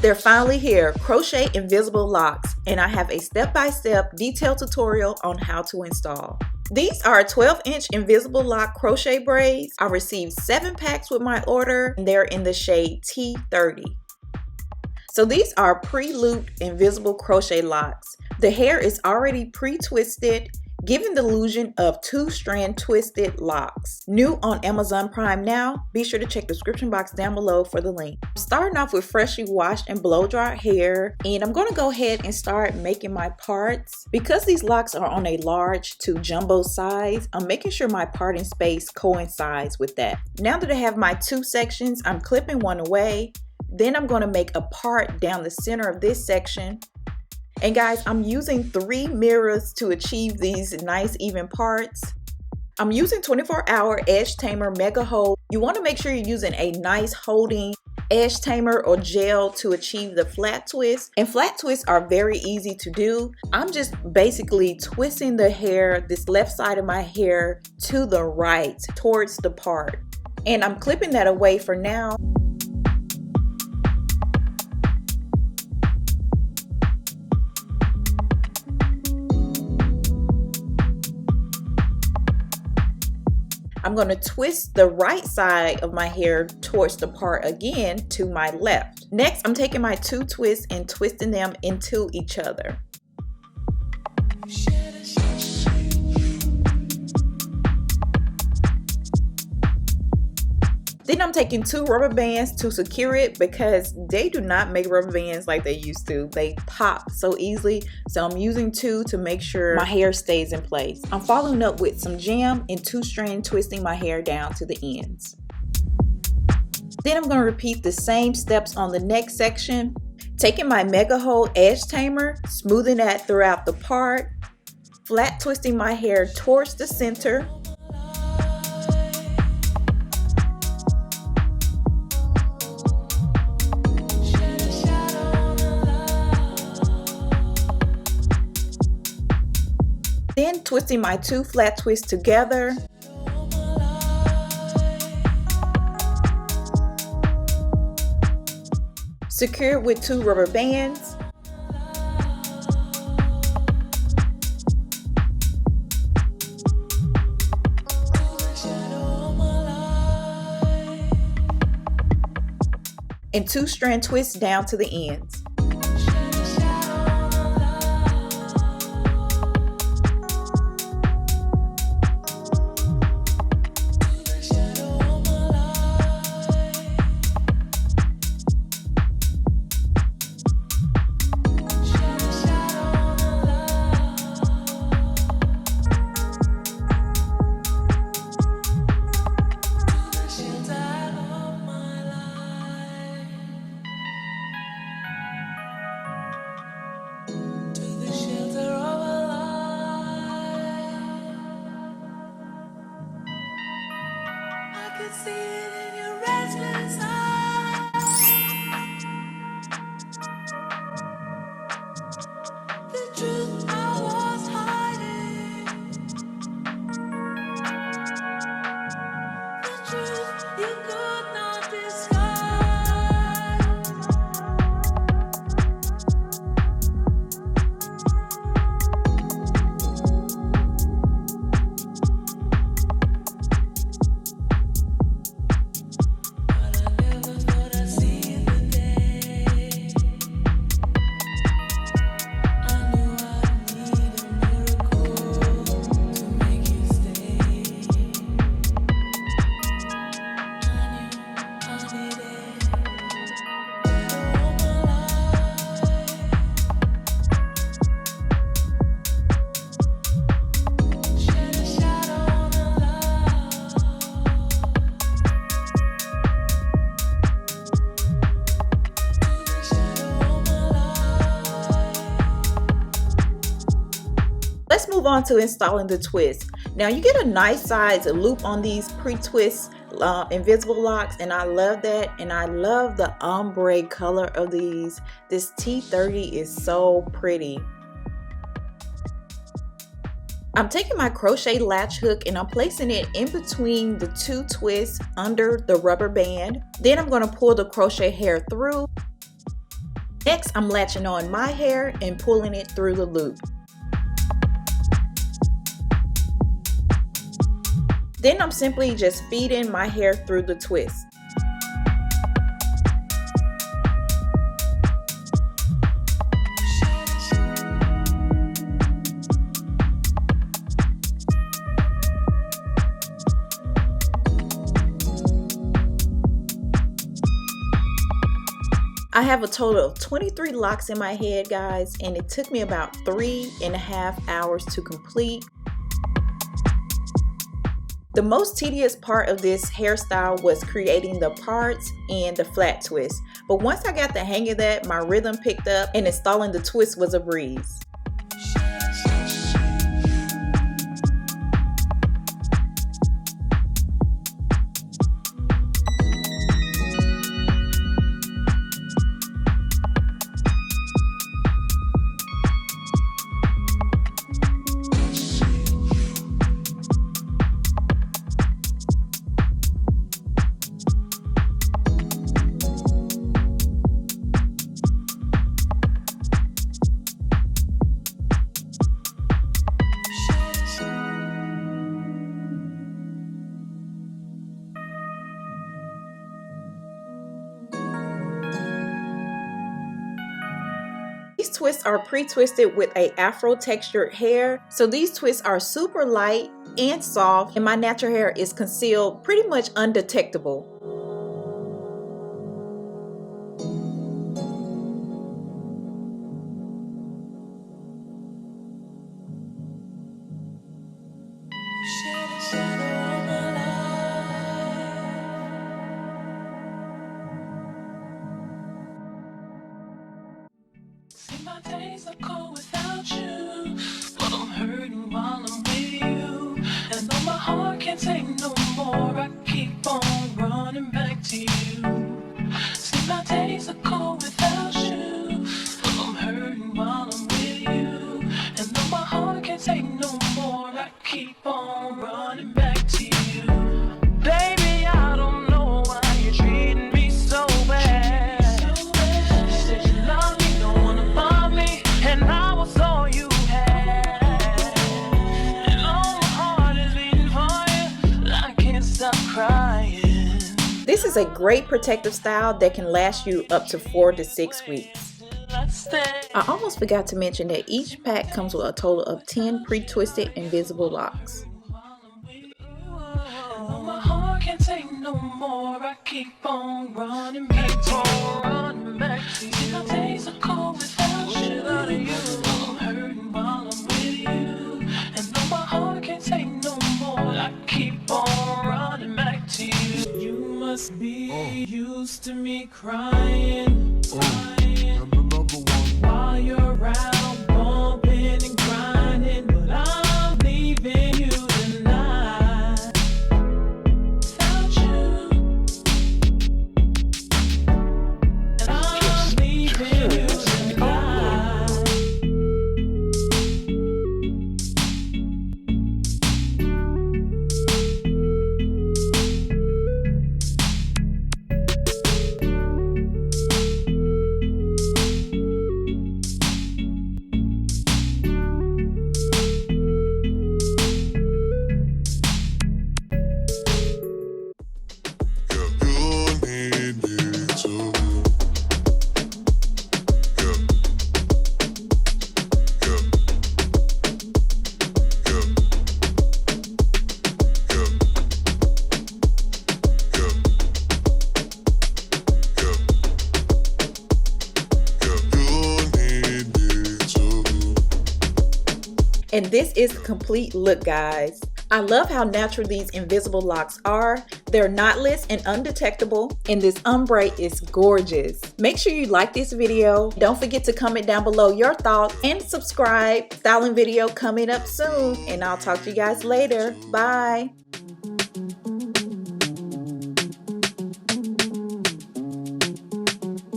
They're finally here, Crochet Invisible Locs, and I have a step-by-step detailed tutorial on how to install. These are 12-inch invisible lock crochet braids. I received 7 packs with my order, and they're in the shade T30. So these are pre-looped invisible crochet locks. The hair is already pre-twisted, giving the illusion of 2-strand twisted locks. New on Amazon Prime now. Be sure to check the description box down below for the link. I'm starting off with freshly washed and blow-dried hair, and I'm going to go ahead and start making my parts. Because these locks are on a large to jumbo size, I'm making sure my parting space coincides with that. Now that I have my 2 sections, I'm clipping one away. Then I'm going to make a part down the center of this section. And guys, I'm using 3 mirrors to achieve these nice even parts. I'm using 24-hour edge tamer mega hold. You want to make sure you're using a nice holding edge tamer or gel to achieve the flat twist. And flat twists are very easy to do. I'm just basically twisting the hair, this left side of my hair, to the right towards the part. And I'm clipping that away for now. I'm going to twist the right side of my hair towards the part again to my left. Next, I'm taking my 2 twists and twisting them into each other. Then I'm taking 2 rubber bands to secure it because they do not make rubber bands like they used to. They pop so easily. So I'm using 2 to make sure my hair stays in place. I'm following up with some jam and 2-strand twisting my hair down to the ends. Then I'm going to repeat the same steps on the next section. Taking my mega hold edge tamer, smoothing that throughout the part, flat twisting my hair towards the center. Then twisting my 2 flat twists together. Secure with 2 rubber bands. And 2-strand twists down to the ends. See it in your restless eyes. The truth I was hiding. The truth you could not disguise. Let's move on to installing the twist. Now you get a nice size loop on these pre-twist invisible locks, and I love that, and I love the ombre color of these. This T30 is so pretty. I'm taking my crochet latch hook and I'm placing it in between the 2 twists under the rubber band. Then I'm going to pull the crochet hair through. Next, I'm latching on my hair and pulling it through the loop. Then I'm simply just feeding my hair through the twist. I have a total of 23 locks in my head, guys, and it took me about 3.5 hours to complete. The most tedious part of this hairstyle was creating the parts and the flat twist. But once I got the hang of that, my rhythm picked up and installing the twist was a breeze. These twists are pre-twisted with a afro textured hair, so these twists are super light and soft, and my natural hair is concealed pretty much undetectable. My days are cold without you, but I'm hurting while I'm with you. And though my heart can't take no more, I keep on running back to you. See, my days are cold without you, but I'm hurting while I'm with you. And though my heart can't take no more, I keep on running back to you. Baby, I don't know why you're treating me so bad. You said you love me, don't wanna bother me, and I was all you had. And all my heart is beating for you, I can't stop crying. This is a great protective style that can last you up to 4 to 6 weeks. I almost forgot to mention that each pack comes with a total of 10 pre-twisted invisible locks. My heart can't take no more, I keep on running back to you. My days are cold without you. I'm hurting while I'm with you. And though my heart can't take no more, I keep on running back to you. You must be used to me crying, while you're out bumping and grinding, but I'm leaving you tonight. Without you, and I'm leaving you tonight. And this is the complete look, guys. I love how natural these invisible locks are. They're knotless and undetectable, and this ombre is gorgeous. Make sure you like this video. Don't forget to comment down below your thoughts and subscribe. Styling video coming up soon, and I'll talk to you guys later. Bye.